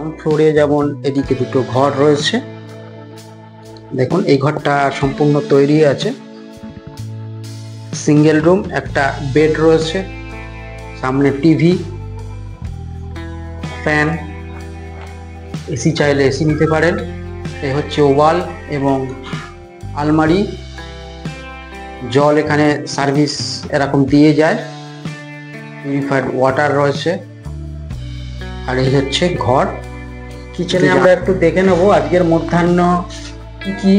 Ground ফ্লোরে যেমন এদিকে দুটো ঘর রয়েছে, দেখুন এই ঘরটা সম্পূর্ণ তৈরি আছে। সিঙ্গেল রুম, একটা বেড রয়েছে, সামনে টিভি, ফ্যান, এসি চাইলে এসি নিতে পারেন। এই হচ্ছে ওয়াল এবং আলমারি, জল এখানে সার্ভিস এরকম দিয়ে যায়, পিউরিফাইড ওয়াটার রয়েছে। আর এই হচ্ছে ঘর। কিচেনে আমরা একটু দেখে নেব আজকের মধ্যাহ্ন কি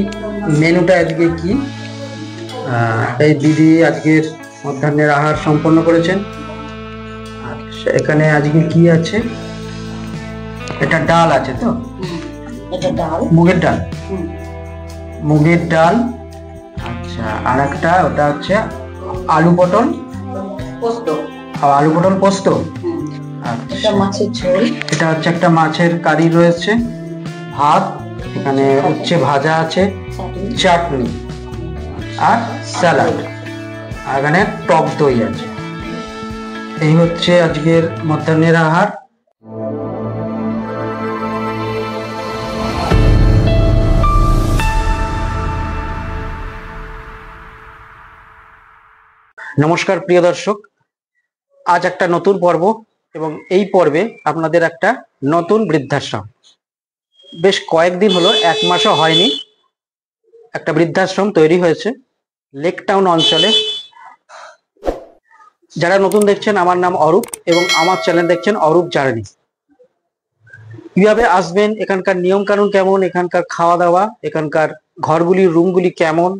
মেনুটা আজকে কি। এই দিদি আজকের মধ্যাহ্নের আহার সম্পন্ন করেছেন। আচ্ছা, এখানে আজকে কি আছে? এটা ডাল আছে তো? এটা ডাল, মুগের ডাল। মুগের ডাল। আচ্ছা, আর একটা ওটা হচ্ছে আলু পটল পোস্ত। আলু পটল পোস্ত। এটা মাছের ঝোল। এটা হচ্ছে একটা মাছের কারি রয়েছে, ভাত, এখানে উচ্ছে ভাজা আছে, চাটনি আর স্যালাড, আর এখানে টক দই আছে। এই হচ্ছে আজকের মধ্যাহ্নের আহার। নমস্কার প্রিয় দর্শক, আজ একটা নতুন পর্ব এবং এই পর্বে আপনাদের একটা নতুন বৃদ্ধাশ্রম। বেশ কয়েকদিন হলো, 1 মাসও হয়নি, একটা বৃদ্ধাশ্রম তৈরি হয়েছে লেক টাউন অঞ্চলে। যারা নতুন দেখছেন, আমার নাম অরূপ এবং আমার চ্যানেল দেখছেন অরূপ জার্নি। কিভাবে আসবেন, এখানকার নিয়ম কানুন কেমন, এখানকার খাওয়া দাওয়া, এখানকার ঘরগুলির রুমগুলি কেমন,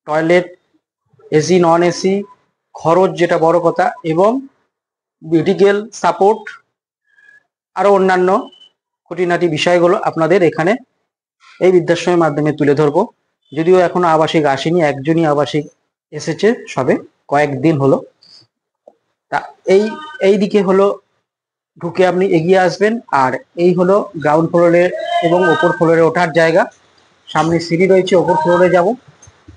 টয়লেট, এসি নন এসি, খরচ যেটা বড় কথা, এবং মেডিকেল সাপোর্ট, আরো অন্যান্য খুঁটিনাটি বিষয়গুলো আপনাদের এখানে এই বৃদ্ধাশ্রমের মাধ্যমে তুলে ধরবো। যদিও এখনো আবাসিক আসেনি, একজনই আবাসিক এসেছে সবে কয়েকদিন হলো। তা এই দিকে হলো ঢুকে আপনি এগিয়ে আসবেন, আর এই হলো গ্রাউন্ড ফ্লোরে এবং ওপর ফ্লোরে ওঠার জায়গা। সামনে সিঁড়ি রয়েছে, ওপর ফ্লোরে যাব,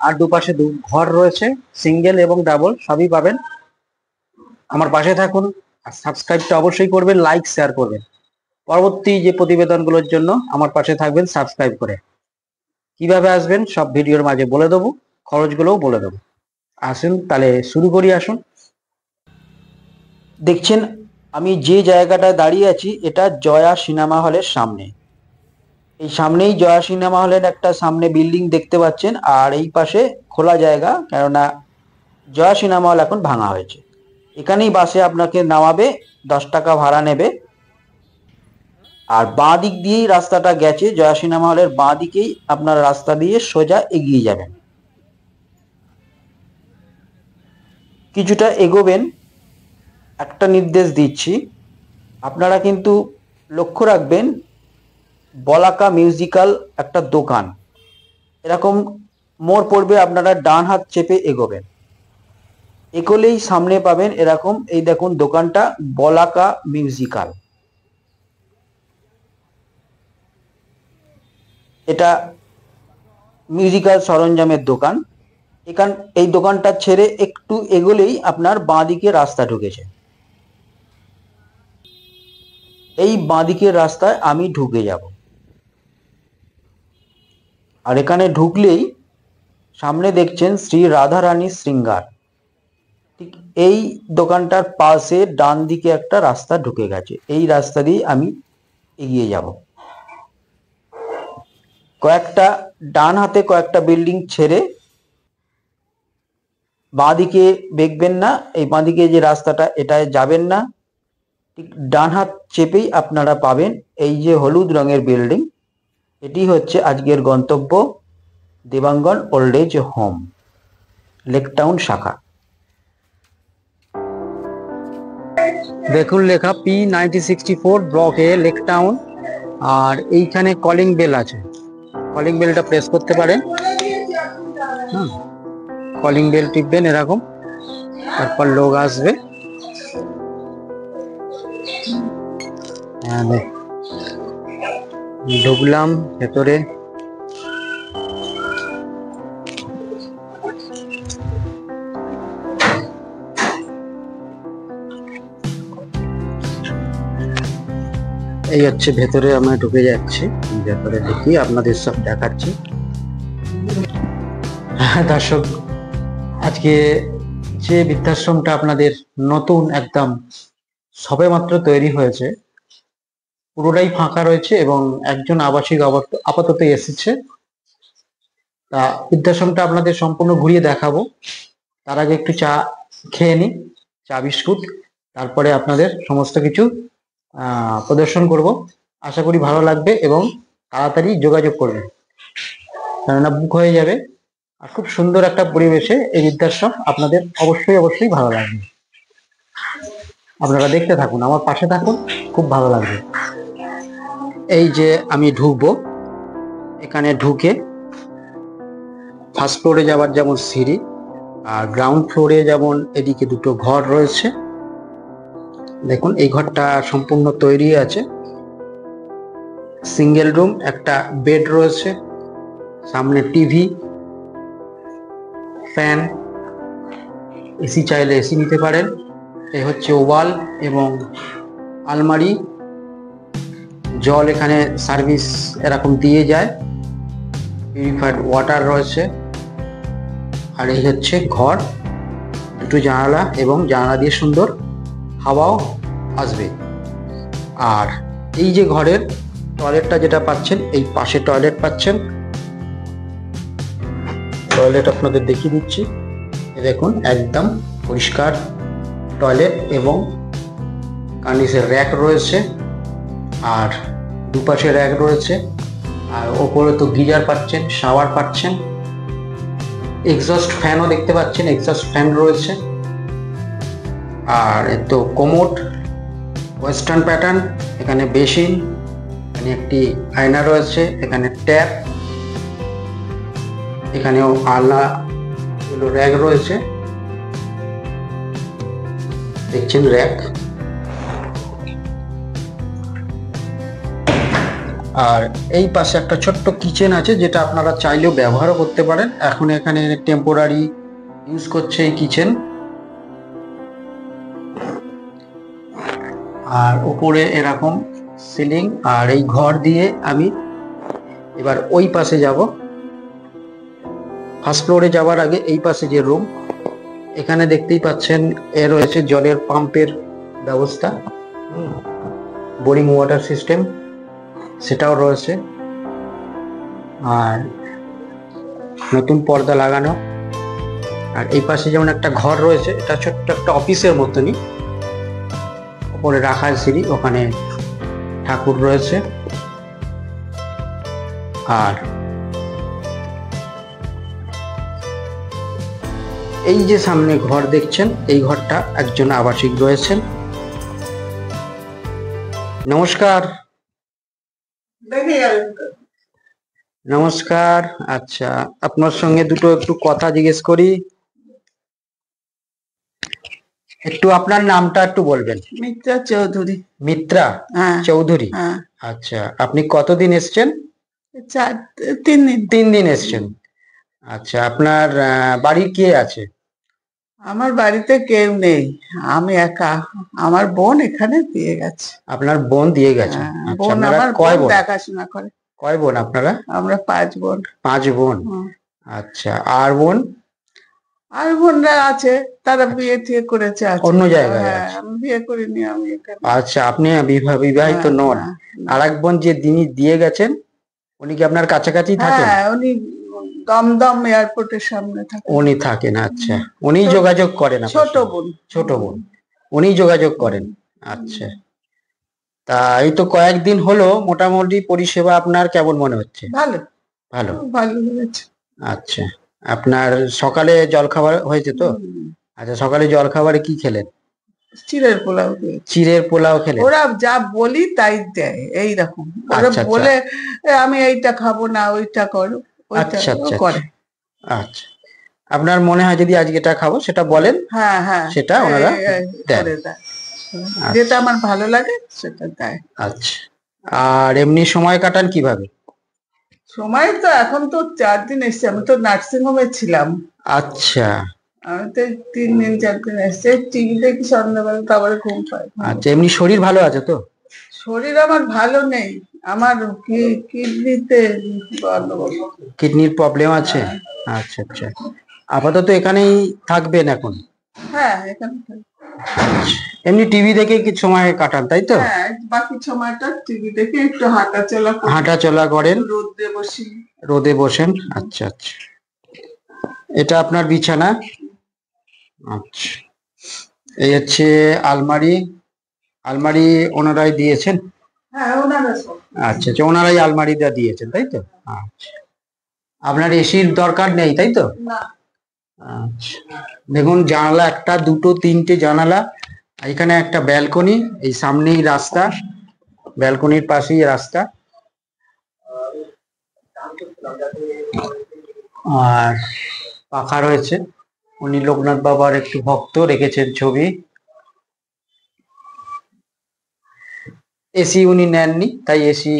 আর দুপাশে ঘর রয়েছে, সিঙ্গেল এবং ডাবল সবই পাবেন। আমার পাশে থাকুন, আর সাবস্ক্রাইবটা অবশ্যই করবেন, লাইক শেয়ার করবেন। পরবর্তী যে প্রতিবেদনগুলোর জন্য আমার পাশে থাকবেন সাবস্ক্রাইব করে। কিভাবে আসবেন সব ভিডিওর মাঝে বলে দেবো, খরচগুলোও বলে দেবো। আসুন তাহলে শুরু করি, আসুন। দেখছেন আমি যে জায়গাটায় দাঁড়িয়ে আছি, এটা জয়া সিনেমা হলের সামনে। এই সামনেই জয়া সিনেমা হলের একটা সামনে বিল্ডিং দেখতে পাচ্ছেন, আর এই পাশে খোলা জায়গা, কেননা জয়া সিনেমা হল এখন ভাঙা হয়েছে। এখানেই বাসে আপনাকে নামাবে, 10 টাকা ভাড়া নেবে। আর বাঁ দিক দিয়েই রাস্তাটা গেছে, জয়া সিনেমা হলের বাঁ দিকেই আপনার রাস্তা দিয়ে সোজা এগিয়ে যাবেন। কিছুটা এগোবেন, একটা নির্দেশ দিচ্ছি, আপনারা কিন্তু লক্ষ্য রাখবেন, বলাকা মিউজিক্যাল একটা দোকান, এরকম মোড় পড়বে, আপনারা ডান হাত চেপে এগোবেন। এগোলেই সামনে পাবেন এরকম, এই দেখুন দোকানটা বলাকা মিউজিক্যাল। এটা মিউজিক্যাল সরঞ্জামের দোকান। এই দোকানটা ছেড়ে একটু এগোলেই আপনার বাঁ দিকে রাস্তা ঢুকেছে। এই বাঁ দিকের রাস্তায় আমি ঢুকে যাব, আর এখানে ঢুকলেই সামনে দেখছেন শ্রী রাধারানী শৃঙ্গার। ঠিক এই দোকানটার পাশে ডান দিকে একটা রাস্তা ঢুকে গেছে, এই রাস্তা দিয়ে আমি এগিয়ে যাব। কয়েকটা ডান হাতে কয়েকটা বিল্ডিং ছেড়ে বাঁদিকে দেখবেন না, এই বাঁদিকে যে রাস্তাটা, এটায় যাবেন না। ঠিক ডান হাত চেপেই আপনারা পাবেন এই যে হলুদ রঙের বিল্ডিং, এটি হচ্ছে আজকের গন্তব্য, Debangan old age home, Lake Town শাখা। দেখুন লেখা P9064 block A, Lake Town. আর এইখানে কলিং বেল আছে, কলিং বেলটা প্রেস করতে পারেন। কলিং বেল টিপবেন এরকম, তারপর লোক আসবে। ঢুকলাম ভেতরে। এই হচ্ছে ভেতরে আমরা ঢুকে যাচ্ছি, ভেতরে দেখি আপনাদের সব দেখাচ্ছি। দর্শক, আজকে যে বৃদ্ধাশ্রমটা আপনাদের নতুন একদম সবেমাত্র তৈরি হয়েছে, পুরোটাই ফাঁকা রয়েছে এবং একজন আবাসিক আপাতত এসেছে। তা বৃদ্ধাশ্রমটা আপনাদের সম্পূর্ণ ঘুরিয়ে দেখাবো। তার আগে একটু চা খেয়ে নিই, চা বিস্কুট, তারপরে আপনাদের সমস্ত কিছু প্রদর্শন করব। আশা করি ভালো লাগবে এবং তাড়াতাড়ি যোগাযোগ করবেন, কেননা বুক হয়ে যাবে। আর খুব সুন্দর একটা পরিবেশে এই বৃদ্ধাশ্রম, আপনাদের অবশ্যই অবশ্যই ভালো লাগবে। আপনারা দেখতে থাকুন, আমার পাশে থাকুন, খুব ভালো লাগবে। এই যে আমি ঢুকবো, এখানে ঢুকে ফার্স্ট ফ্লোরে যাওয়ার যেমন সিঁড়ি, আর গ্রাউন্ড ফ্লোরে যেমন এদিকে দুটো ঘর রয়েছে। দেখুন এই ঘরটা সম্পূর্ণ তৈরি আছে, সিঙ্গেল রুম, একটা বেড রয়েছে, সামনে টিভি, ফ্যান, এসি চাইলে এসি নিতে পারেন। এই হচ্ছে ওয়াল এবং আলমারি, জল এখানে সার্ভিস এরকম দিয়ে যায়, পিউরিফাইড ওয়াটার রয়েছে। আর এই হচ্ছে ঘর, দুটো জানালা এবং জানালা দিয়ে সুন্দর হাওয়াও আসবে। আর এই যে ঘরের টয়লেটটা যেটা পাচ্ছেন, এই পাশে টয়লেট পাচ্ছেন। টয়লেট আপনাদের দেখিয়ে দিচ্ছি, দেখুন একদম পরিষ্কার টয়লেট এবং কার্নিসের র্যাক রয়েছে, আর দুপাশে র্যাক রয়েছে। আর ওপরে তো গিজার পাচ্ছেন, শাওয়ার পাচ্ছেন, এক্সস্ট ফ্যানও দেখতে পাচ্ছেন, এক্সস্ট ফ্যান রয়েছে। আর এ তো কোমোড ওয়েস্টার্ন প্যাটার্ন, এখানে বেসিন, এখানে একটি আয়না রয়েছে, এখানে ট্যাপ, এখানেও আলনা র্যাক রয়েছে, দেখছেন র্যাক। আর এই পাশে একটা ছোট্ট কিচেন আছে, যেটা আপনারা চাইলেও ব্যবহারও করতে পারেন। এখন এখানে টেম্পোরারি ইউজ করছে এই কিচেন। আর উপরে এরকম সিলিং। আর এই ঘর দিয়ে আমি এবার ওই পাশে যাব। ফার্স্ট ফ্লোরে যাওয়ার আগে এই পাশে যে রুম, এখানে দেখতেই পাচ্ছেন এ রয়েছে জলের পাম্পের ব্যবস্থা, বোরিং ওয়াটার সিস্টেম সেটাও রয়েছে। আর নতুন পর্দা লাগানো। আর এই পাশে যেমন একটা ঘর রয়েছে, এটা ছোট্ট একটা অফিসের মতনই, উপরে রাখার সিঁড়ি, ওখানে ঠাকুর রয়েছে। আর এই যে সামনে ঘর দেখছেন, এই ঘরটা একজন আবাসিক রয়েছেন। নমস্কার। নমস্কার। আচ্ছা, আপনার সঙ্গে দুটো একটু কথা জিজ্ঞেস করি। একটু আপনার নামটা একটু বলবেন। মিত্রা চৌধুরী। মিত্রা চৌধুরী। আচ্ছা, আপনি কতদিন এসছেন? 3 দিন। 3 দিন এসছেন। আচ্ছা, আপনার বাড়ি কে আছে? আমার বাড়িতে কেউ নেই, আমি একা। আমার বোন এখানে দিয়ে গেছে। আপনার বোন দিয়ে গেছে? আচ্ছা, বোন আপনারা আমার কয় বোন? দেখাশোনা করে। কয় বোন আপনারা? আমরা 5 বোন। 5 বোন। আচ্ছা, আর বোন? আর বোনরা আছে, তারা বিয়ে ঠিক করেছে অন্য জায়গায়? আমি বিয়ে করিনি, আমি এখানে। আচ্ছা, আপনি বিবাহিত নন? আর এক বোন যে যিনি দিয়ে গেছেন, উনি কি আপনার কাছাকাছি থাকেন? হ্যাঁ, উনি দমদম এয়ারপোর্টের সামনে থাকেন। উনি থাকেন। আচ্ছা, উনি যোগাযোগ করেন? ছোট বোন। ছোট বোন, উনি যোগাযোগ করেন। আচ্ছা, তা এই তো কয়েকদিন হলো, মোটামুটি পরিষেবা আপনার কেমন মনে হচ্ছে? ভালো। ভালো। ভালো লেগেছে। আচ্ছা, আপনার সকালে জলখাবার হয়েছে তো? আচ্ছা, সকালে জলখাবারে কি খেলেন? চিড়ের পোলাও। চিড়ের পোলাও খেলেন? ওরা যা বলি তাই দেয়, এইরকম। ওরা বলে আমি এইটা খাবো না, ওইটা করো, ওইটা করে। আচ্ছা, আপনার মনে হয় যদি আজকে এটা খাবো সেটা বলেন? হ্যাঁ হ্যাঁ, সেটা ওনারা দেন। যেটা আমার ভালো লাগে সেটা দেয়। আচ্ছা, আর এমনি সময় কাটান কিভাবে? সময় তো এখন তো 4 দিন এসছি, আমি তো নার্সিং হোমে ছিলাম। আচ্ছা, আমি তো 3 দিন 4 দিন এসছি, টিভি দেখি সন্ধ্যাবেলা, তারপরে ঘুম পাই। আচ্ছা, এমনি শরীর ভালো আছে তো? শরীর আমার ভালো নেই, আমার কিডনিতে গন্ডগোল। কিডনির প্রবলেম আছে? হ্যাঁ। আচ্ছা আচ্ছা, আপাতত এখানেই থাকবেন এখন? হ্যাঁ, এখানে থাকি। এমনি টিভি দেখে কি সময় কাটান, তাই তো? হ্যাঁ, বাকি সময়টা টিভি দেখে একটু হাঁটাচলা করি, হাঁটাচলা করেন, রোদে বসি। রোদে বসেন। আচ্ছা আচ্ছা, এটা আপনার বিছানা। আচ্ছা, এই হচ্ছে আলমারি। আলমারি ওনারাই দিয়েছেন? হ্যাঁ, ওনারা সব। আচ্ছা আচ্ছা, ওনারাই আলমারিটা দিয়েছেন, তাই তো? আচ্ছা, আপনার এসির দরকার নেই, তাই তো? না। আচ্ছা, দেখুন জানালা একটা, দুটো, তিনটে জানালা। এখানে একটা ব্যালকনি, এই সামনেই রাস্তা, ব্যালকনির পাশেই রাস্তা। আর পাখা রয়েছে, উনি লোকনাথ বাবার একটু ভক্ত, রেখেছেন ছবি। এসি উনি নেননি, তাই এসি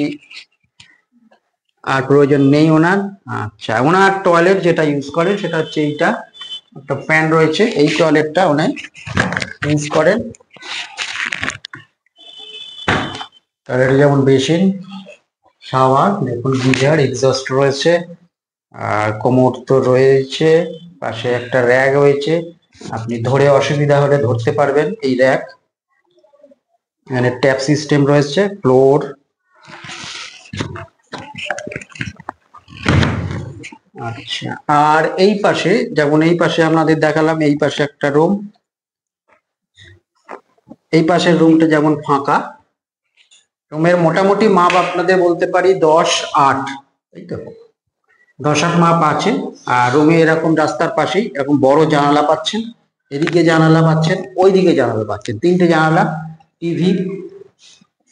আর প্রয়োজন নেই ওনার। আচ্ছা, ওনার টয়লেট যেটা ইউজ করেন সেটা হচ্ছে এইটা, একটা ফ্যান রয়েছে, এই টয়লেটটা উনি ইউজ করেন। টয়লেটে যেমন বেসিন, শাওয়ার, দেখুন গিজার, এক্সস্ট রয়েছে, আর কোমোড তো রয়েছে, পাশে একটা র্যাক রয়েছে, আপনি ধরে অসুবিধা হলে ধরতে পারবেন এই র্যাক। এখানে ট্যাপ সিস্টেম রয়েছে, ফ্লোর। আচ্ছা, আর এই পাশে, যেমন এই পাশে আপনাদের দেখালাম, এই পাশে একটা রুম, এই পাশের রুমটা যেমন ফাঁকা। রুমের মোটামুটি মাপ আপনাদের বলতে পারি 10-8, তাই তো? 10-8 মাপ আছে। আর রুমে এরকম রাস্তার পাশেই এরকম বড় জানালা পাচ্ছেন, এদিকে জানালা পাচ্ছেন, ওইদিকে জানালা পাচ্ছেন, তিনটে জানালা। টিভি,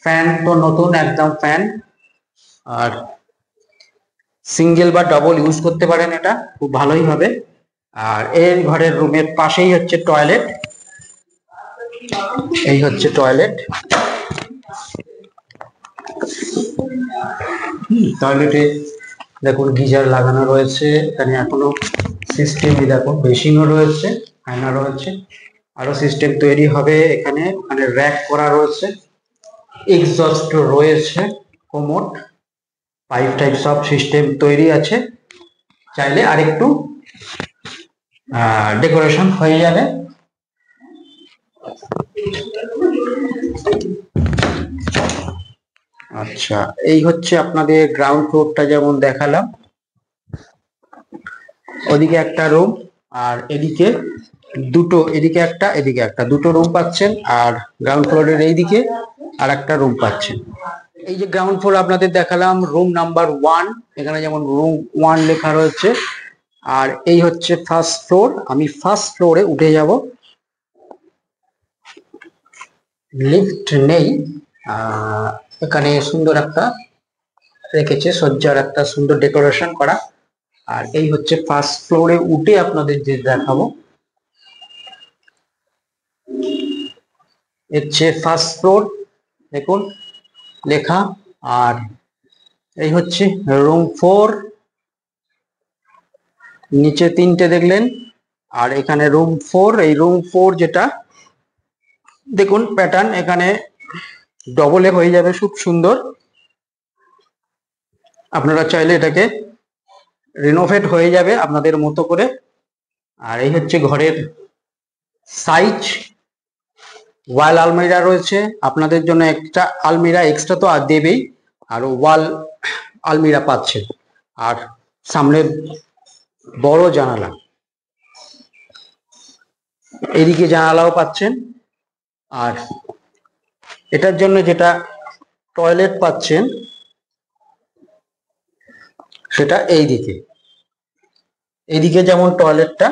ফ্যান তো নতুন একদম ফ্যান, আর সিঙ্গেল বা ডবল ইউজ করতে পারেন, এটা খুব ভালোই হবে। আর এর ঘরের রুমের পাশেই হচ্ছে টয়লেট, এই হচ্ছে টয়লেট। টয়লেটে দেখুন গিজার লাগানো রয়েছে, এখানে এখনো সিস্টেমই দেখুন, বেসিনও রয়েছে, আয়না রয়েছে, আরো সিস্টেম তৈরি হবে এখানে। ওখানে র্যাক করা রয়েছে, এক্সস্ট রয়েছে, কোমোড, পাইপ টাইপ সব সিস্টেম তৈরি আছে। চাইলে আরেকটু ডেকোরেশন হয়ে যাবে। আচ্ছা, এই হচ্ছে আপনাদের গ্রাউন্ড ফ্লোরটা যেমন দেখালাম। ওদিকে একটা রুম, আর এদিকে দুটো, এদিকে একটা, এদিকে একটা, দুটো রুম পাচ্ছেন। আর গ্রাউন্ড ফ্লোরের এইদিকে আর একটা রুম পাচ্ছেন। এই যে গ্রাউন্ড ফ্লোর আপনাদের দেখালাম, রুম নাম্বার 1, এখানে যেমন রুম 1 লেখা রয়েছে। আর এই হচ্ছে ফার্স্ট ফ্লোর, আমি ফার্স্ট ফ্লোরে উঠে যাব। লিফট নেই, এখানে সুন্দর একটা রেখেছে, সজ্জার একটা সুন্দর ডেকোরেশন করা। আর এই হচ্ছে ফার্স্ট ফ্লোরে উঠে আপনাদের যে দেখাবো, হচ্ছে ফার্স্ট ফ্লোর, দেখুন লেখা। আর এই হচ্ছে রুম 4, নিচে 3টে দেখলেন, আর এখানে রুম 4। এই রুম 4 যেটা দেখুন প্যাটার্ন, এখানে ডবলে হয়ে যাবে, খুব সুন্দর। আপনারা চাইলে এটাকে রিনোভেট হয়ে যাবে আপনাদের মতো করে। আর এই হচ্ছে ঘরের সাইজ। ওয়াল আলমিরা রয়েছে আপনাদের জন্য, একটা আলমিরা এক্সট্রা তো আর দেবেই, আর ওয়াল আলমিরা পাচ্ছেন। আর সামনে বড় জানালা, এদিকে জানালাও পাচ্ছেন। আর এটার জন্য যেটা টয়লেট পাচ্ছেন সেটা এইদিকে, এইদিকে যেমন টয়লেটটা,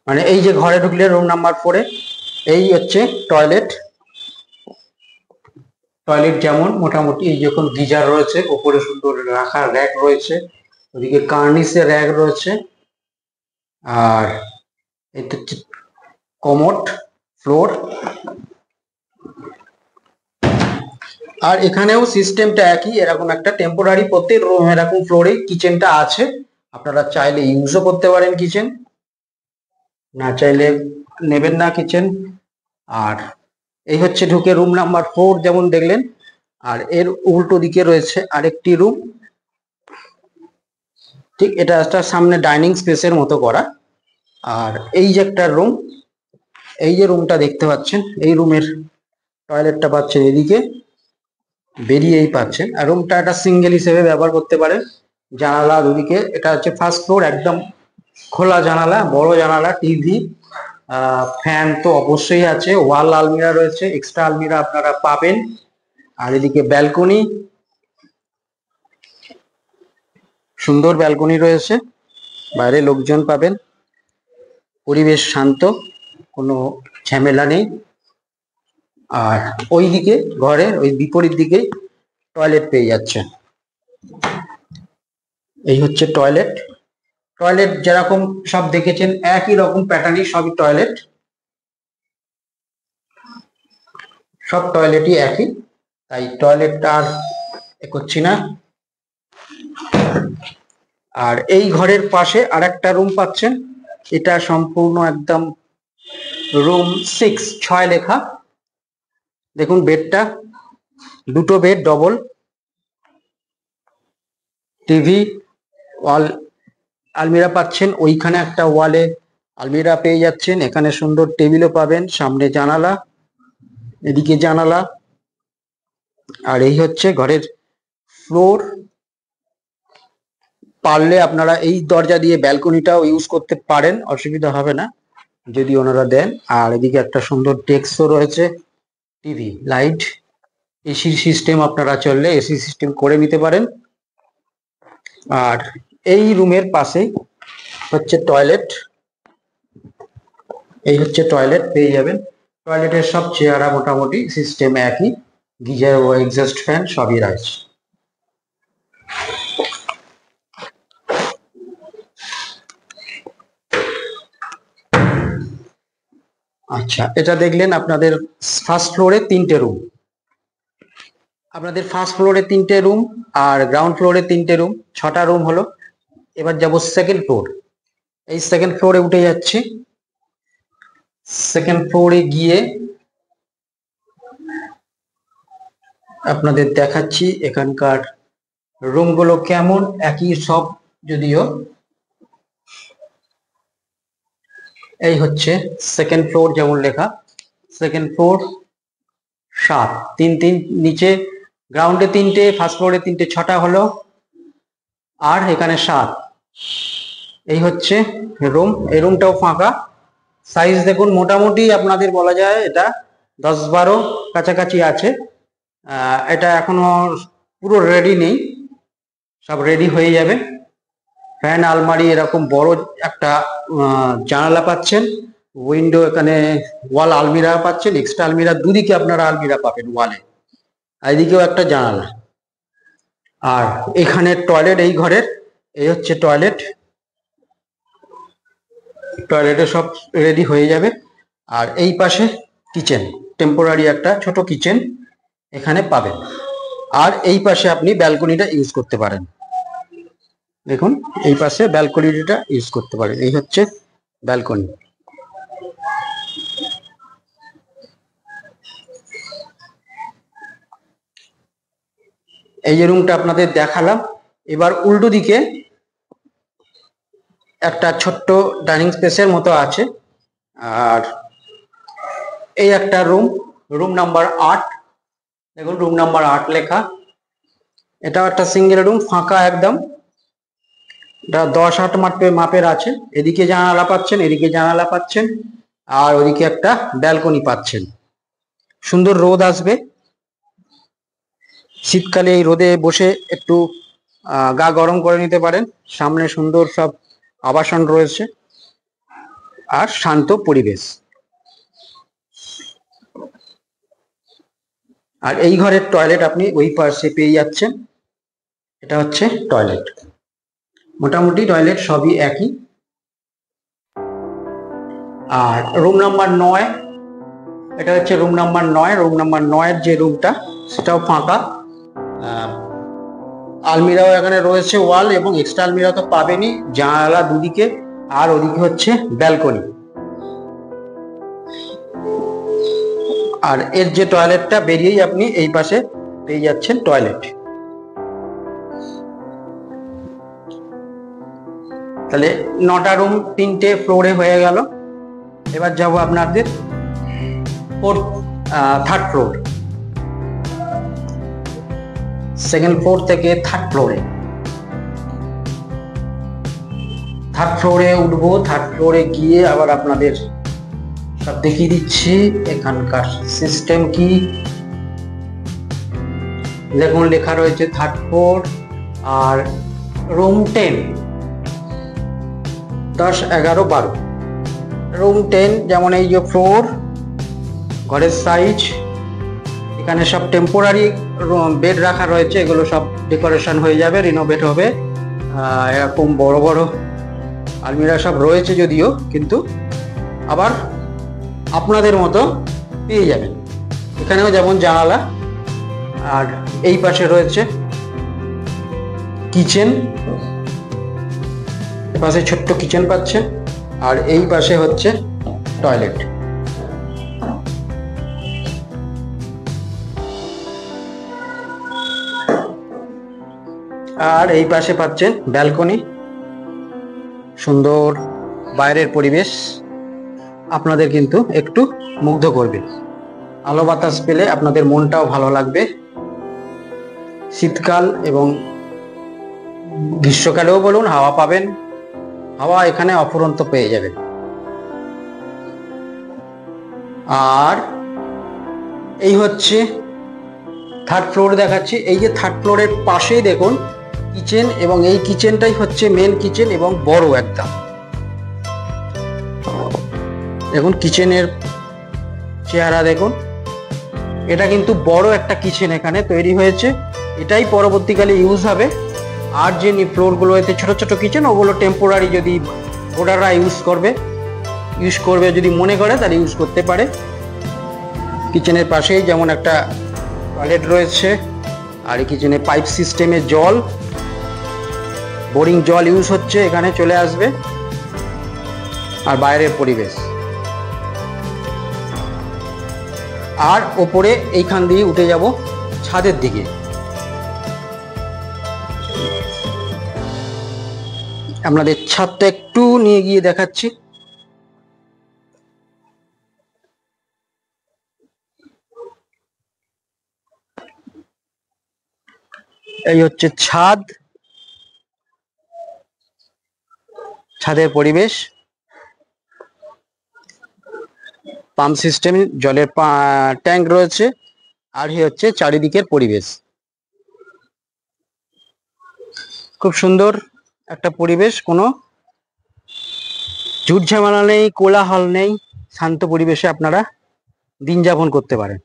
মানে এই যে ঘরে ঢুকলে রুম নাম্বার 4-এ এই হচ্ছে টয়লেট। টয়লেট যেমন মোটামুটি, এই যখন গিজার রয়েছে, উপরে সুন্দর রাখার র্যাক রয়েছে, ওদিকে কার্নিসের র্যাক রয়েছে, আর এটা কমোড, ফ্লোর। আর এখানেও সিস্টেমটা একই, এরকম একটা টেম্পোরারি প্রত্যেক রুম এরকম ফ্লোরে কিচেনটা আছে। আপনারা চাইলে ইউজও করতে পারেন কিচেন, না চাইলে নেবেন না কিচেন। আর এই হচ্ছে ঢুকে রুম নাম্বার 4 যেমন দেখলেন, আর এর উল্টো দিকে রয়েছে আরেকটি রুম। ঠিক এটা একটা সামনে ডাইনিং স্পেসের মতো করা। আর এই যে একটা রুম, এই যে রুমটা দেখতে পাচ্ছেন, এই রুমের টয়লেটটা পাচ্ছেন এদিকে, বেরিয়েই পাচ্ছেন। আর রুমটা একটা সিঙ্গেল হিসেবে ব্যবহার করতে পারেন। জানালা দুদিকে, এটা হচ্ছে ফার্স্ট ফ্লোর, একদম খোলা জানালা, বড় জানালা, টিভি, ফ্যান তো অবশ্যই আছে, ওয়াল আলমিরা রয়েছে, এক্সট্রা আলমিরা আপনারা পাবেন। আর এদিকে ব্যালকনি, সুন্দর ব্যালকনি রয়েছে, বাইরে লোকজন পাবেন, পরিবেশ শান্ত, কোনো ঝামেলা নেই। আর ওই দিকে ঘরের ওই বিপরীত দিকে টয়লেট পেয়ে যাচ্ছেন। এই হচ্ছে টয়লেট। টয়লেট যেরকম সব দেখেছেন একই রকম প্যাটার্নই সবই টয়লেট, সব টয়লেটই একই, তাই টয়লেটটা আর করছি না। আর এই ঘরের পাশে আরেকটা রুম পাচ্ছেন, এটা সম্পূর্ণ একদম রুম 6 লেখা। দেখুন বেডটা, দুটো বেড ডবল, টিভি, ওয়াল আলমিরা পাচ্ছেন, ওইখানে একটা ওয়ালে আলমিরা পেয়ে যাচ্ছেন, এখানে সুন্দর টেবিলও পাবেন, সামনে জানালা, এদিকে জানালা। আর এই হচ্ছে ঘরের ফ্লোর। পারলে আপনারা এই দরজা দিয়ে ব্যালকনিটাও ইউজ করতে পারেন, অসুবিধা হবে না যদি ওনারা দেন। আর এদিকে একটা সুন্দর ডেস্কও রয়েছে, টিভি, লাইট, এসির সিস্টেম আপনারা চললে এসি সিস্টেম করে নিতে পারেন। আর এই রুমের পাশেই হচ্ছে টয়লেট, এই হচ্ছে টয়লেট পেয়ে যাবেন। টয়লেটের সব চেয়ারা মোটামুটি সিস্টেম একই, গিজার ও এক্সস্ট ফ্যান সবই রয়েছে। আচ্ছা, এটা দেখলেন আপনাদের ফার্স্ট ফ্লোরে 3টে রুম, আপনাদের ফার্স্ট ফ্লোরে 3টে রুম আর গ্রাউন্ড ফ্লোরে 3টে রুম, 6টা রুম হলো। এবার যাব সেকেন্ড ফ্লোর। এই সেকেন্ড ফ্লোরে উঠে যাচ্ছি। সেকেন্ড ফ্লোরে গিয়ে আপনাদের দেখাচ্ছি এখানকার রুমগুলো কেমন, একই সব যদিও। এই হচ্ছে সেকেন্ড ফ্লোর, যেমন লেখা সেকেন্ড ফ্লোর 7, 3 নিচে, গ্রাউন্ডে 3টে, ফার্স্ট ফ্লোরে 3টে, 6টা হলো, আর এখানে 7। এই হচ্ছে রুম, এই রুমটাও ফাঁকা। সাইজ দেখুন, মোটামুটি আপনাদের বলা যায় এটা 10-12 কাছাকাছি আছে। এটা এখনো পুরো রেডি নেই, সব রেডি হয়ে যাবে। ফ্যান, আলমারি, এরকম বড় একটা জানালা পাচ্ছেন, উইন্ডো, এখানে ওয়াল আলমিরা পাচ্ছেন, এক্সট্রা আলমিরা দুদিকে আপনারা আলমিরা পাবেন ওয়ালে, আর এদিকেও একটা জানালা। আর এখানে টয়লেট, এই ঘরের এই হচ্ছে টয়লেট, টয়লেটে সব রেডি হয়ে যাবে। আর এই পাশে কিচেন, টেম্পোরারি একটা ছোট কিচেন এখানে পাবেন। আর এই পাশে আপনি ব্যালকনিটা ইউজ করতে পারেন, দেখুন এই পাশে ব্যালকনিটা ইউজ করতে পারেন। এই হচ্ছে ব্যালকনি। এই যে রুমটা আপনাদের দেখালাম। এবার উল্টো দিকে একটা ছোট্ট ডাইনিং স্পেসের মতো আছে। আর এই একটা রুম, রুম নাম্বার 8, দেখুন রুম নাম্বার 8 লেখা। এটাও একটা সিঙ্গেল রুম, ফাঁকা একদম, এটা 10-8 মাপের আছে। এদিকে জানালা পাচ্ছেন, এদিকে জানালা পাচ্ছেন, আর ওদিকে একটা ব্যালকনি পাচ্ছেন। সুন্দর রোদ আসবে, শীতকালে এই রোদে বসে একটু গা গরম করে নিতে পারেন। সামনে সুন্দর সব আবাসন রয়েছে আর শান্ত পরিবেশ। আর এই ঘরের টয়লেট আপনি ওই পাশে পেয়ে যাচ্ছেন। এটা হচ্ছে টয়লেট, মোটামুটি টয়লেট সবই একই। আর রুম নাম্বার 9, এটা হচ্ছে রুম নাম্বার 9। রুম নাম্বার 9-এর যে রুমটা, সেটাও ফাঁকা, আলমিরাও এখানে রয়েছে ওয়াল, এবং এক্সট্রা আলমিরা তো পাবেনই, জানালা দুদিকে, আর ওদিকে হচ্ছে ব্যালকনি। আর এর যে টয়লেটটা বেরিয়েই আপনি এই পাশে পেয়ে যাচ্ছেন টয়লেট। তাহলে 9টা রুম 3টে ফ্লোরে হয়ে গেল। এবার যাব আপনাদের থার্ড ফ্লোর, সেকেন্ড ফ্লোর থেকে থার্ড ফ্লোরে। থার্ড ফ্লোরে উঠবো, থার্ড ফ্লোরে গিয়ে আবার আপনাদের সব দেখিয়ে দিচ্ছি এখানকার সিস্টেম কি। দেখুন লেখা রয়েছে থার্ড ফ্লোর আর রুম 10, 10, 11, 12। রুম 10 যেমন এই যে ফ্লোর, ঘরের সাইজ, এখানে সব টেম্পোরারি বেড রাখা রয়েছে, এগুলো সব ডেকোরেশন হয়ে যাবে, রিনোভেট হবে। এরকম বড় বড় আলমিরা সব রয়েছে যদিও, কিন্তু আবার আপনাদের মতো পেয়ে যাবেন। এখানেও যেমন জানালা, আর এই পাশে রয়েছে কিচেন, পাশে ছোট্ট কিচেন পাচ্ছেন, আর এই পাশে হচ্ছে টয়লেট। আর এই পাশে পাচ্ছেন ব্যালকনি, সুন্দর বাইরের পরিবেশ আপনাদের কিন্তু একটু মুগ্ধ করবে। আলো বাতাস পেলে আপনাদের মনটাও ভালো লাগবে। শীতকাল এবং গ্রীষ্মকালেও বলুন হাওয়া পাবেন, হাওয়া এখানে অফুরন্ত পেয়ে যাবেন। আর এই হচ্ছে থার্ড ফ্লোর দেখাচ্ছি। এই যে থার্ড ফ্লোরের পাশেই দেখুন কিচেন, এবং এই কিচেনটাই হচ্ছে মেন কিচেন এবং বড় একদম। দেখুন কিচেনের চেহারা দেখুন, এটা কিন্তু বড় একটা কিচেন এখানে তৈরি হয়েছে, এটাই পরবর্তীকালে ইউজ হবে। আর যে ফ্লোরগুলো এতে ছোট ছোট কিচেন, ওগুলো টেম্পোরারি যদি ওনাররা ইউজ করবে যদি মনে করে তাহলে ইউজ করতে পারে। কিচেনের পাশেই যেমন একটা টয়লেট রয়েছে, আর এই কিচেনে পাইপ সিস্টেমে জল, বোরিং জল ইউজ হচ্ছে, এখানে চলে আসবে। আর বাইরের পরিবেশ, আর ওপরে এইখান দিয়ে উঠে যাব ছাদের দিকে। আপনাদের ছাদটা একটু নিয়ে গিয়ে দেখাচ্ছি। এই হচ্ছে ছাদ, ছাদের পরিবেশ, পাম্প সিস্টেম, জলের ট্যাঙ্ক রয়েছে, আর এই হচ্ছে চারিদিকের পরিবেশ। খুব সুন্দর একটা পরিবেশ, কোনো ঝুট ঝামেলা নেই, কোলাহল নেই, শান্ত পরিবেশে আপনারা দিন যাপন করতে পারেন।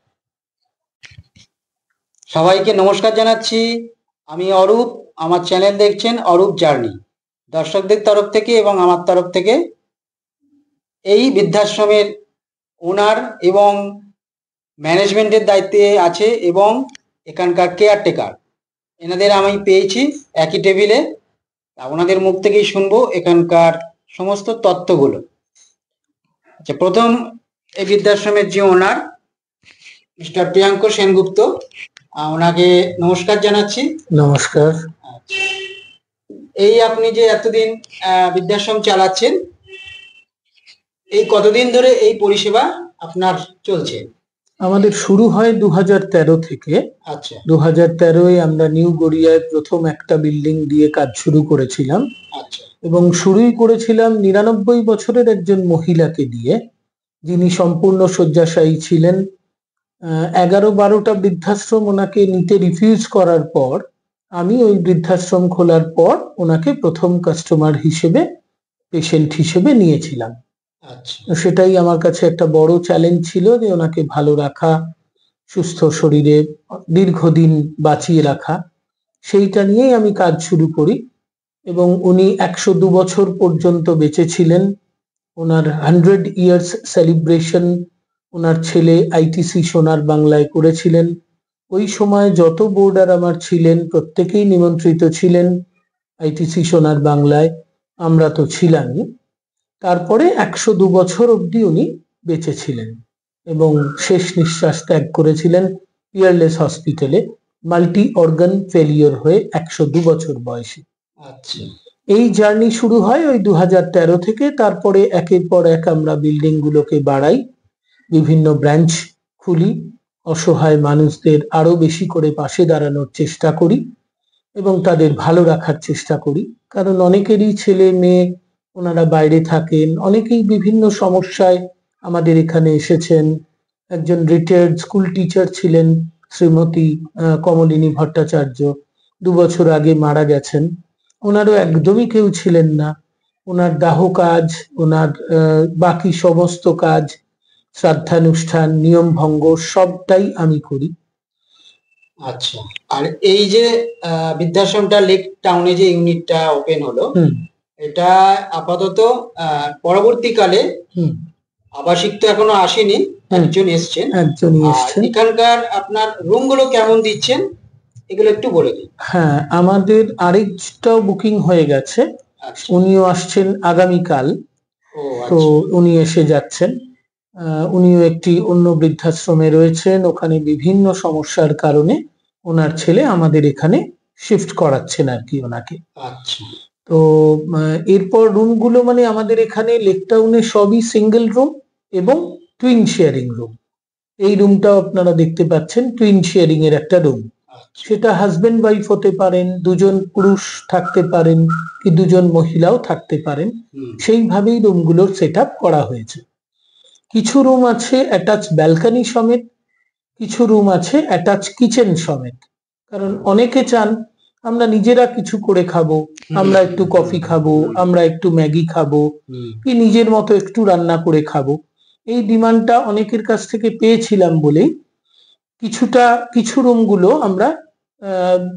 সবাইকে নমস্কার জানাচ্ছি, আমি অরূপ। আমার চ্যানেল দেখছেন অরূপ জার্নি। দর্শকদের তরফ থেকে এবং আমার তরফ থেকে এই বৃদ্ধাশ্রমের ওনার এবং ম্যানেজমেন্টের দায়িত্বে আছে এবং এখানকার কেয়ারটেকার, এনাদের আমি পেয়েছি একই টেবিলে। ওনাদের মুখ থেকেই শুনবো এখানকার সমস্ত তথ্যগুলো। আচ্ছা, প্রথম এই বৃদ্ধাশ্রমের যে ওনার মিস্টার প্রিয়াঙ্কর সেনগুপ্ত, ওনাকে নমস্কার জানাচ্ছি। নমস্কার। এই আপনি যে এতদিন বৃদ্ধাশ্রম চালাচ্ছেন, এই কতদিন ধরে এই পরিষেবা আপনার চলছে? আমাদের শুরু হয় 2013 থেকে। আচ্ছা, 2013-এ আমরা নিউ গড়িয়ায় প্রথম একটা বিল্ডিং দিয়ে কাজ শুরু করেছিলাম। আচ্ছা, এবং শুরুই করেছিলাম 99 বছরের একজন মহিলাকে দিয়ে, যিনি সম্পূর্ণ শয্যাশায়ী ছিলেন। 11-12টা বৃদ্ধাশ্রম ওনাকে নিতে রিফিউজ করার পর আমি ওই বৃদ্ধাশ্রম খোলার পর ওনাকে প্রথম কাস্টমার হিসেবে, পেশেন্ট হিসেবে নিয়েছিলাম। আচ্ছা, সেটাই আমার কাছে একটা বড় চ্যালেঞ্জ ছিল, যে ওনাকে ভালো রাখা, সুস্থ শরীরে দীর্ঘদিন বাঁচিয়ে রাখা, সেইটা নিয়েই আমি কাজ শুরু করি। এবং উনি 102 বছর পর্যন্ত বেঁচে ছিলেন। ওনার 100 ইয়ার্স সেলিব্রেশন ওনার ছেলে আইটিসি সোনার বাংলায় করেছিলেন। ওই সময় যত বোর্ডার আমার ছিলেন প্রত্যেকেই নিমন্ত্রিত ছিলেন আইটিসি সোনার বাংলায়, আমরা তো ছিলামই। তারপরে 102 বছর অবধি উনি বেঁচে ছিলেন এবং শেষ নিঃশ্বাস ত্যাগ করেছিলেন পিয়ারলেস হসপিটালে মাল্টি অর্গান ফেলিওর হয়ে 102 বছর বয়সে। আচ্ছা, এই জার্নি শুরু হয় ওই 2013 থেকে। তারপরে একের পর এক আমরা বিল্ডিং গুলোকে বাড়াই, বিভিন্ন ব্রাঞ্চ খুলি, অসহায় মানুষদের আরো বেশি করে পাশে দাঁড়ানোর চেষ্টা করি এবং তাদের ভালো রাখার চেষ্টা করি। কারণ অনেকেরই ছেলে মেয়ে ওনারা বাইরে থাকেন, অনেকেই বিভিন্ন সমস্যায় আমাদের এখানে এসেছেন। একজন রিটায়ার্ড স্কুল টিচার ছিলেন শ্রীমতী কমলিনী ভট্টাচার্য, 2 বছর আগে মারা গেছেন। ওনারও একদমই কেউ ছিলেন না। ওনার দাহ কাজ, ওনার বাকি সমস্ত কাজ, শ্রাদ্ধানুষ্ঠান, নিয়ম ভঙ্গ সবটাই আমি করি। আচ্ছা। আর এই যে বৃদ্ধাশ্রমটা লেক টাউনে যে ইউনিটটা ওপেন হলো, এটা আপাতত পরবর্তীকালে আবাসিক তো এখনো আসেনি, একজনই এসছেন। এখানকার আপনার রুম গুলো কেমন দিচ্ছেন এগুলো একটু বলে দিন। হ্যাঁ, আমাদের আরেকটাও বুকিং হয়ে গেছে, উনিও আসছেন আগামীকাল। তো উনি এসে যাচ্ছেন। উনিও একটি অন্য বৃদ্ধাশ্রমে রয়েছেন, ওখানে বিভিন্ন সমস্যার কারণে ওনার ছেলে আমাদের এখানে শিফট করাচ্ছেন আর কি ওনাকে। আচ্ছা। তো এরপর রুমগুলো মানে আমাদের এখানে লেক টাউনে সবই সিঙ্গেল রুম এবং টুইন শেয়ারিং রুম। এই রুমটাও আপনারা দেখতে পাচ্ছেন, টুইন শেয়ারিং এর একটা রুম। সেটা হাজবেন্ড ওয়াইফ হতে পারেন, দুজন পুরুষ থাকতে পারেন কি দুজন মহিলাও থাকতে পারেন, সেইভাবেই রুমগুলোর সেট আপ করা হয়েছে। কিছু রুম আছে অ্যাটাচ ব্যালকনি সমেত, কিছু রুম আছে অ্যাটাচ কিচেন সমেত। কারণ অনেকে চান আমরা নিজেরা কিছু করে খাবো, আমরা একটু কফি খাবো, আমরা একটু ম্যাগি খাবো, কি নিজের মতো একটু রান্না করে খাবো। এই ডিমান্ডটা অনেকের কাছ থেকে পেয়েছিলাম বলেই কিছু রুমগুলো আমরা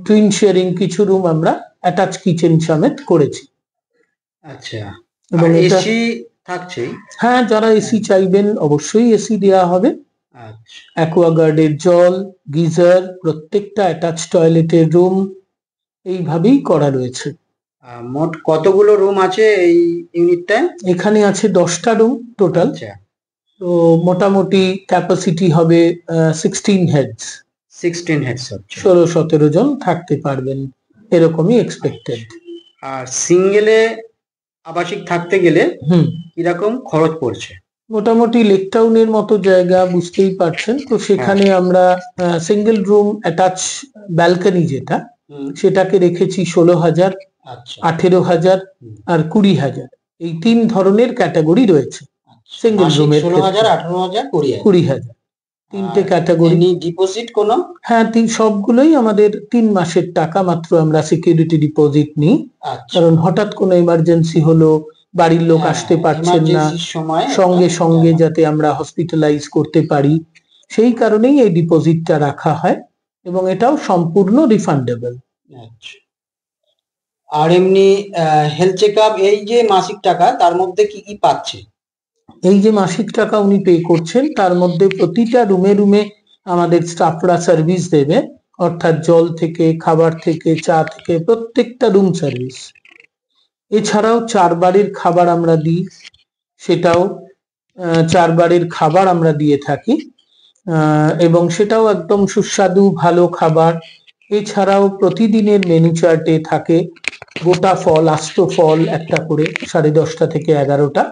টুইন শেয়ারিং, কিছু রুম আমরা অ্যাটাচ কিচেন সমেত করেছি। আচ্ছা, এবং এসি থাকছে? হ্যাঁ, যারা এসি চাইবেন অবশ্যই এসি দেওয়া হবে। অ্যাকোয়াগার্ডের জল, গিজার, প্রত্যেকটা অ্যাটাচ টয়লেটের রুম, এইভাবেই করা রয়েছে। মোট কতগুলো রুম আছে এই ইউনিটটায়? এখানে আছে 10টা রুম টোটাল। তো মোটামুটি ক্যাপাসিটি হবে 16 হেডস। 16-17 জন থাকতে পারবেন, এরকমই এক্সপেক্টেড। আর সিঙ্গেলে আবাসিক থাকতে গেলে কিরকম খরচ পড়ছে? মোটামুটি লেক টাউনের মতো জায়গা, বুঝতেই পারছেন। তো সেখানে আমরা সিঙ্গেল রুম অ্যাটাচ ব্যালকনি যেটা, সেটাকে রেখেছি 16,000, 18,000 আর 20,000। এই 3 ধরনের ক্যাটাগরি রয়েছে সিঙ্গেল রুমের। 16,000, 18,000, 20,000 তিনটে ক্যাটাগরি। ডিপোজিট কোনো? হ্যাঁ, সবগুলোই আমাদের 3 মাসের টাকা মাত্র আমরা সিকিউরিটি ডিপোজিট নিই। কারণ হঠাৎ কোনো এমার্জেন্সি হলো, বাড়ির লোক আসতে পারছেন না, সঙ্গে সঙ্গে যাতে আমরা হসপিটালাইজ করতে পারি, সেই কারণেই এই ডিপোজিটটা রাখা হয় এবং এটাও সম্পূর্ণ রিফান্ডেবল। আর এমনি হেলথ চেকআপ, এই যে মাসিক টাকা, তার মধ্যে কি কি পাচ্ছে? এই যে মাসিক টাকা উনি পে করছেন, তার মধ্যে প্রতিটা রুমে রুমে আমাদের স্টাফরা সার্ভিস দেবে, অর্থাৎ জল থেকে, খাবার থেকে, চা থেকে, প্রত্যেকটা রুম সার্ভিস। এছাড়াও 4 বারের খাবার আমরা দিই, সেটাও 4 বারের খাবার আমরা দিয়ে থাকি, এবং সেটাও একদম সুস্বাদু ভালো খাবার। এছাড়াও প্রতিদিনের মেনু চার্টে থাকে গোটা ফল, আস্ত ফল একটা করে 10:30 থেকে 11টা।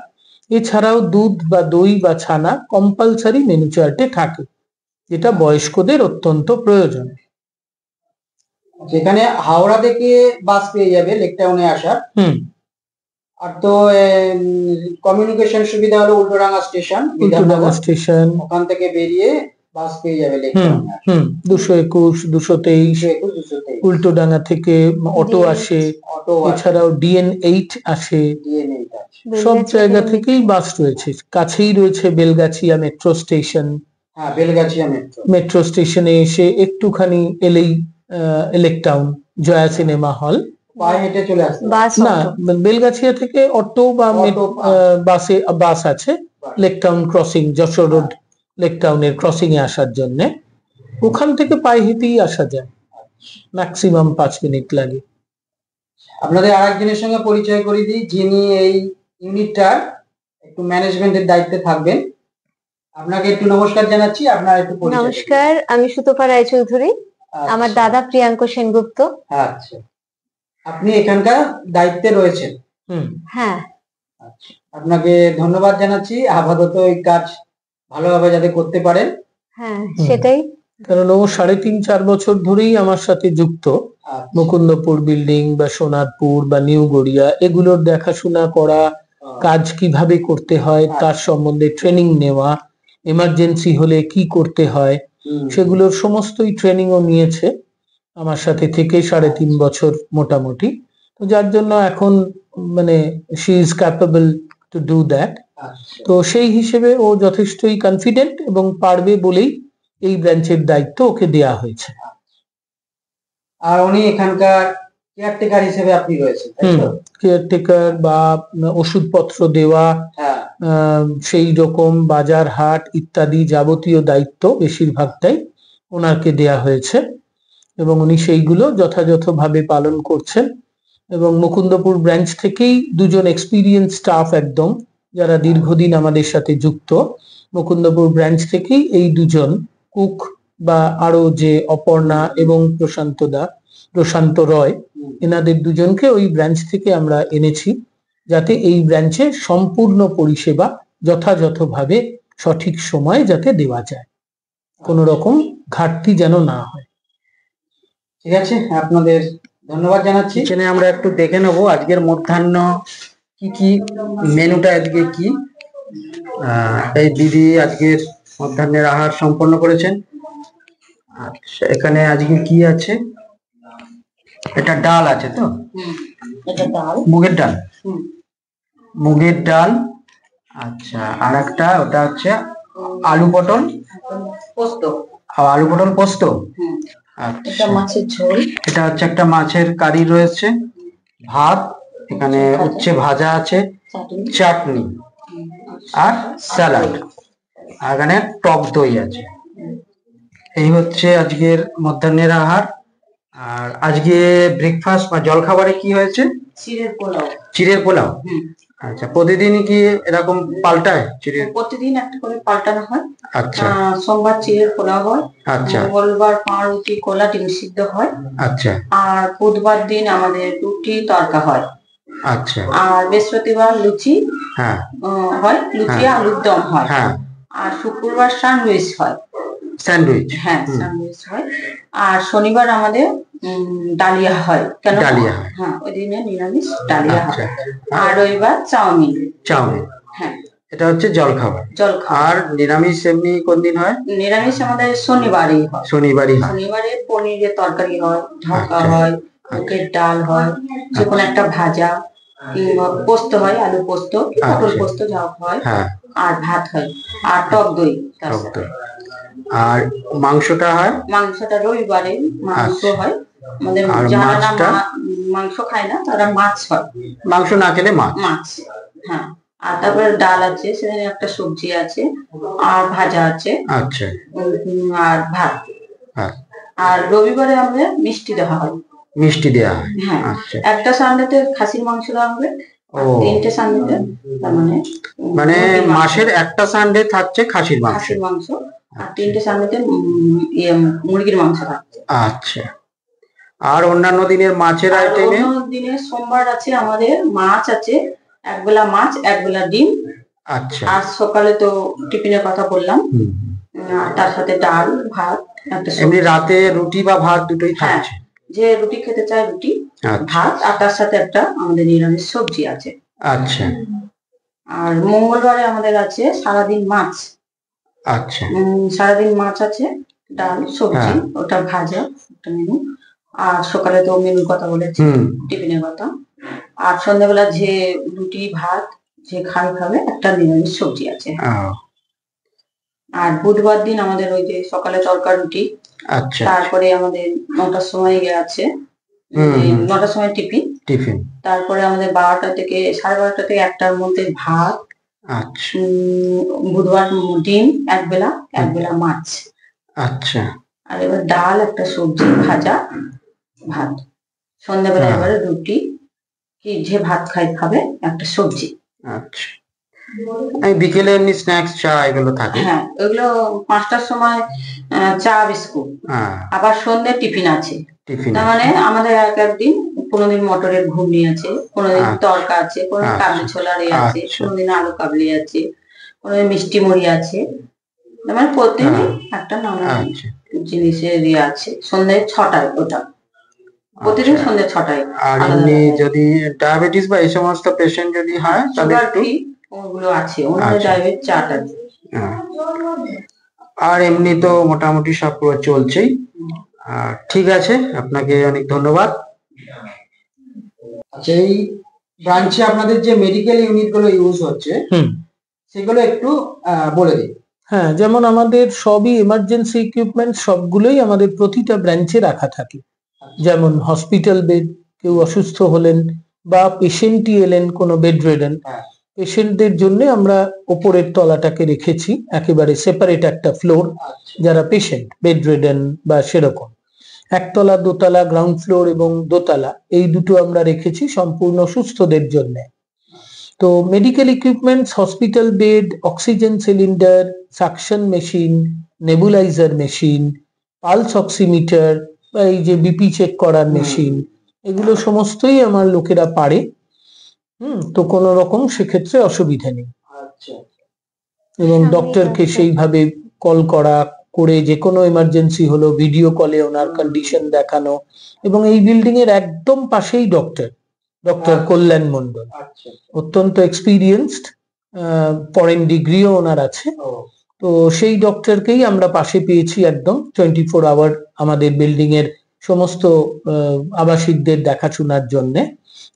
এছাড়াও দুধ বা দই বা ছানা কম্পালসারি মেনু চার্টে থাকে, যেটা বয়স্কদের অত্যন্ত প্রয়োজন। যেখানে হাওড়া থেকে বাস পেয়ে যাবে লেক টাউনে আসার। আর তো কমিউনিকেশন সুবিধা হলো উল্টোডাঙ্গা স্টেশন, ওখান থেকে বেরিয়ে বাস পেয়ে যাবে লেক টাউনে। 221, 223 উল্টোডাঙ্গা থেকে অটো আসে, এছাড়াও DN8 আসে, সব জায়গা থেকেই বাস রয়েছে। কাছেই রয়েছে Belgachia metro station. Belgachia metro স্টেশনে এসে একটুখানি এলেই lake town, Jaya cinema hall. পায়ে হেঁটে চলে আসতে না, বেলগাছিয়া থেকে অটো বা বাস আছে lake town crossing, Jessore road lake টাউনের ক্রসিং এ আসার জন্য। ওখান থেকে পায়ে হেঁটেই আসা যায়, ম্যাক্সিমাম 5 মিনিট লাগে। আপনাদের আরেকজনের সঙ্গে পরিচয় করিয়ে দিই, যিনি এই ইউনিটটার একটু ম্যানেজমেন্টের দায়িত্বে থাকবেন। আপনাকে একটু নমস্কার জানাচ্ছি, আপনার একটু পরিচয় দিন। নমস্কার, আমি সুতপা রায়চৌধুরী। আমার আচ্ছা, দাদা প্রিয়াঙ্ক সেনগুপ্ত। আচ্ছা, আপনি এখানকার দায়িত্বে রয়েছেন। হ্যাঁ, আচ্ছা, আপনাকে ধন্যবাদ জানাচ্ছি, আপাতত এই কাজ ভালোভাবে যাতে করতে পারেন। হ্যাঁ, সেটাই। কারণ ও 3.5-4 বছর ধরেই আমার সাথে যুক্ত। আচ্ছা, মুকুন্দপুর বিল্ডিং বা সোনারপুর বা নিউ গড়িয়া এগুলোর দেখাশোনা করা, কাজ কিভাবে করতে হয় তার সম্বন্ধে ট্রেনিং নেওয়া, এমার্জেন্সি হলে কি করতে হয় সেগুলোর সমস্তই ট্রেনিং ও নিয়েছে আমার সাথে থেকে 3.5 বছর মোটামুটি। তো যার জন্য এখন মানে she is capable to do that. আচ্ছা, তো সেই হিসেবে ও যথেষ্টই কনফিডেন্ট এবং পারবে বলেই এই ব্রাঞ্চের দায়িত্ব ওকে দেয়া হয়েছে। আর উনি এখানকার কেয়ারটেকার হিসেবে আপনি রয়েছেন, তাই তো? কেয়ারটেকার বা ওষুধপত্র দেওয়া, হ্যাঁ, সেই রকম বাজার হাট ইত্যাদি যাবতীয় দায়িত্ব বেশিরভাগটাই ওনাকে দেয়া হয়েছে এবং উনি সেইগুলো যথাযথভাবে পালন করছেন। এবং মুকুন্দপুর ব্রাঞ্চ থেকেই দুজন এক্সপিরিয়েন্স স্টাফ একদম, যারা দীর্ঘদিন আমাদের সাথে যুক্ত, মুকুন্দপুর ব্রাঞ্চ থেকেই এই দুজন কুক বা আরো যে অপর্ণা এবং প্রশান্ত রয়, এনাদের দুজনকে ওই ব্রাঞ্চ থেকে আমরা এনেছি যাতে এই ব্রাঞ্চে সম্পূর্ণ পরিষেবা যথাযথভাবে সঠিক সময়ে যাতে দেওয়া যায়, কোনো রকম ঘাটতি যেন না হয়। ঠিক আছে, আপনাদের ধন্যবাদ জানাচ্ছি। এখানে আমরা একটু দেখে নেবো আজকের মধ্যাহ্ন কি মেনুটা আজকে কি। এই দিদি আজকের মধ্যাহ্নের আহার সম্পন্ন করেছেন। আচ্ছা, এখানে আজকে কি আছে? এটা ডাল আছে তো? এটা ডাল, মুগের ডাল। মুগের ডাল। আচ্ছা, আর একটা ওটা হচ্ছে আলু পটল পোস্ত, আলু পটল পোস্ত। এটা আচ্ছা, মাছের ঝোল, এটা হচ্ছে একটা মাছের কারি রয়েছে, ভাত, এখানে উচ্ছে ভাজা আছে, চাটনি আর স্যালাড, আর এখানে টক দই আছে। এই হচ্ছে আজকের মধ্যাহ্নের আহার। আর আজকে ব্রেকফাস্ট বা জলখাবারে কি হয়েছে? চিড়ের পোলাও। চিড়ের পোলাও। আচ্ছা, প্রতিদিনই কি এরকম পাল্টায় চিড়ের? প্রতিদিন একটা করে পাল্টানো হয়। আচ্ছা, সোমবার চিড়ের পোলাও হয়, আচ্ছা, মঙ্গলবার পাউরুটি কলা ডিম সিদ্ধ হয়, আচ্ছা, আর বুধবার দিন আমাদের রুটি তড়কা হয়, আচ্ছা, আর বৃহস্পতিবার লুচি হ্যাঁ, হয়, লুচি হ্যাঁ, আলুর দম হয়, হ্যাঁ, আর শুক্রবার স্যান্ডউইচ হয়। স্যান্ডউইচ, হ্যাঁ, স্যান্ডউইচ হয়। আর শনিবার আমাদের ডালিয়া হয়। কেন? ডালিয়া হয়। হ্যাঁ, ওই দিনে নিরামিষ ডালিয়া আচ্ছা, হয়। আর রবিবার চাউমিন। চাউমিন। হ্যাঁ, এটা হচ্ছে জলখাবার। জলখাবার। আর নিরামিষ এমনি কোন দিন হয়? নিরামিষ আমাদের শনিবারই হয়। শনিবারই হয়। শনিবারে পনিরের তরকারি হয়, ঢাকা আচ্ছা, হয়, মুগের ডাল হয়, যে কোনো একটা ভাজা, কিংবা পোস্ত হয়, আলু পোস্ত, পটল আচ্ছা, পোস্ত যা হয়, হ্যাঁ, আর ভাত হয়, আর টক দই তার টক সাথে। দই। আর মাংসটা হয়? মাংসটা রবিবারে মাংস আচ্ছা। হয় আমাদের। আর যারা না মাছটা? মাংস খায় না তারা মাছ হয়। মাংস না খেলে মাছ। মাছ, হ্যাঁ। আর তারপরে ডাল আছে, সেখানে একটা সবজি আছে, আর ভাজা আছে, আচ্ছা, আর ভাত। হ্যাঁ, আর রবিবারে আমাদের মিষ্টি দেওয়া হয়। মিষ্টি দেওয়া হয়। হ্যাঁ, আচ্ছা, একটা সানডেতে খাসির মাংস দেওয়া হবে, ও, তিনটে সানডেতে তার মানে মানে মুরগির মাংস। মাসের একটা সানডে থাকছে খাসির মাংস। খাসির মাংস, আর তিনটে সানডেতে মুরগির মাংস থাকছে। আচ্ছা, আর অন্যান্য দিনের মাছের আর আইটেমে? অন্য দিনে সোমবার আছে আমাদের মাছ আছে, একবেলা মাছ একবেলা ডিম। আচ্ছা, আর সকালে তো টিফিনের কথা বললাম, হুম। আর তার সাথে ডাল ভাত একটা সবজি। এমনি রাতে রুটি বা ভাত দুটোই হ্যাঁ, থাকছে? যে রুটি খেতে চায় রুটি, আচ্ছা, ভাত, আর তার সাথে একটা আমাদের নিরামিষ সবজি আছে। আচ্ছা, আর মঙ্গলবারে আমাদের আছে সারাদিন মাছ। আচ্ছা, সারাদিন মাছ আছে, ডাল সবজি, হ্যাঁ। ওটা ভাজা একটা মেনু। আর সকালে তো মেনুর কথা বলেছি, হুম, টিফিনের কথা। আর সন্ধ্যাবেলা যে রুটি ভাত যে খাবে একটা নিরামিষ সবজি আছে। আহ, আর বুধবার দিন আমাদের ওই যে সকালে তরকা রুটি, আচ্ছা, তারপরে আমাদের 9টার সময় আছে, হুম, হুম। 9টার সময় টিফিন, টিফিন, তারপরে আমাদের 12টা থেকে 12:30 থেকে 1টার মধ্যে ভাত, আচ্ছা, বুধবার ডিম একবেলা, একবেলা মাছ, আচ্ছা, আর এবার ডাল একটা সবজি ভাজা ভাত। সন্ধ্যাবেলা হ্যাঁ। এবারে রুটি, কি যে ভাত খাবে একটা সবজি। আচ্ছা। আমি বিকেলে এমনি স্ন্যাক্স চা এগুলো থাকে। হ্যাঁ, ওইগুলো 5টার সময় চা বিস্কুট, আবার সন্ধ্যে টিফিন আছে। তার মানে আমাদের এক একদিন কোনোদিন মটরের ঘুগনি আছে, কোনোদিন তড়কা আছে, কোনোদিন কাবলি ছোলার আছে, কোনোদিন আলু কাবলি আছে, কোনোদিন মিষ্টি মুড়ি আছে। তার মানে প্রতিদিন একটা নানা জিনিসের আছে। সন্ধ্যে 6টায় ওটা, প্রতিদিন সন্ধ্যে 6টায়। আর এমনি যদি ডায়াবেটিস বা এই সমস্ত পেশেন্ট যদি হয় তাদের একটু ওগুলো আছে, ওনাদের ডায়াবেটিস চাট আছে। আর এমনি তো মোটামুটি সব পুরো চলছেই। ঠিক আছে, আপনাকে অনেক ধন্যবাদ। আচ্ছা, এই ব্রাঞ্চে আপনাদের যে মেডিকেল ইউনিট গুলো ইউজ হচ্ছে সেগুলো একটু বলে দিন। হ্যাঁ, যেমন আমাদের সবই এমার্জেন্সি ইকুইপমেন্ট সবগুলোই আমাদের প্রতিটা ব্রাঞ্চে রাখা থাকে। যেমন হসপিটাল বেড, কেউ অসুস্থ হলেন বা পেশেন্টই এলেন কোনো বেড রেডেন, পেশেন্টদের জন্য আমরা ওপরের তলাটাকে রেখেছি একেবারে সেপারেট একটা ফ্লোর। যারা পেশেন্ট বেড রেডেন বা সেরকম, একতলা, দোতলা, গ্রাউন্ড ফ্লোর এবং দোতলা, এই দুটো আমরা রেখেছি সম্পূর্ণ সুস্থদের জন্য। তো medical equipments, hospital bed, oxygen cylinder, suction machine, nebuliser machine, pulse oximeter বা এই যে বিপি চেক করার মেশিন, এগুলো সমস্তই আমার লোকেরা পারে। তো কোনো রকম সেক্ষেত্রে অসুবিধা নেই। এবং ডক্টরকে সেইভাবে কল করে যে কোনো এমার্জেন্সি হলো ভিডিও কলে ওনার কন্ডিশন দেখানো। এবং এই বিল্ডিং এর একদম পাশেই ডক্টর কল্যাণ মন্ডল, অত্যন্ত এক্সপিরিয়েন্সড, ফরেন ডিগ্রিও ওনার আছে। তো সেই ডক্টরকেই আমরা পাশে পেয়েছি একদম 24 আওয়ার আমাদের বিল্ডিং এর সমস্ত আবাসিকদের দেখাশোনার জন্য।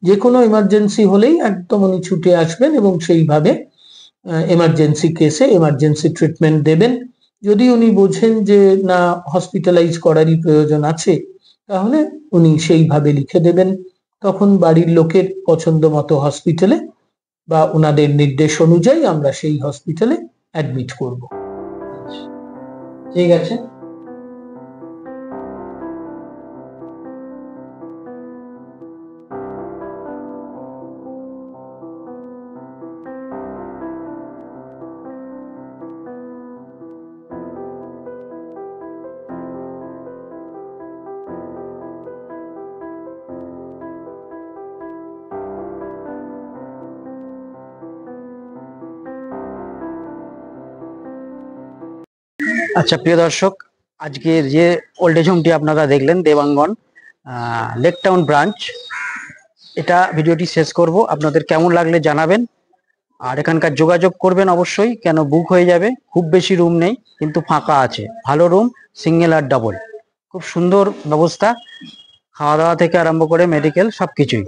যে কোনো এমার্জেন্সি হলেই একদম উনি ছুটে আসবেন এবং সেইভাবে এমার্জেন্সি কেসে এমার্জেন্সি ট্রিটমেন্ট দেবেন। যদি উনি বোঝেন যে না হসপিটালাইজ করারই প্রয়োজন আছে, তাহলে উনি সেইভাবে লিখে দেবেন। তখন বাড়ির লোকের পছন্দ মতো হসপিটালে বা ওনাদের নির্দেশ অনুযায়ী আমরা সেই হসপিটালে অ্যাডমিট করব। ঠিক আছে। আচ্ছা প্রিয় দর্শক, আজকে যে ওল্ড এজ হোমটি আপনারা দেখলেন দেবাঙ্গন লেক টাউন ব্রাঞ্চ, এটা ভিডিওটি শেষ করব। আপনাদের কেমন লাগলে জানাবেন, আর এখানকার যোগাযোগ করবেন অবশ্যই, কেন বুক হয়ে যাবে। খুব বেশি রুম নেই, কিন্তু ফাঁকা আছে, ভালো রুম, সিঙ্গেল আর ডাবল, খুব সুন্দর ব্যবস্থা, খাওয়া দাওয়া থেকে আরম্ভ করে মেডিকেল সবকিছুই।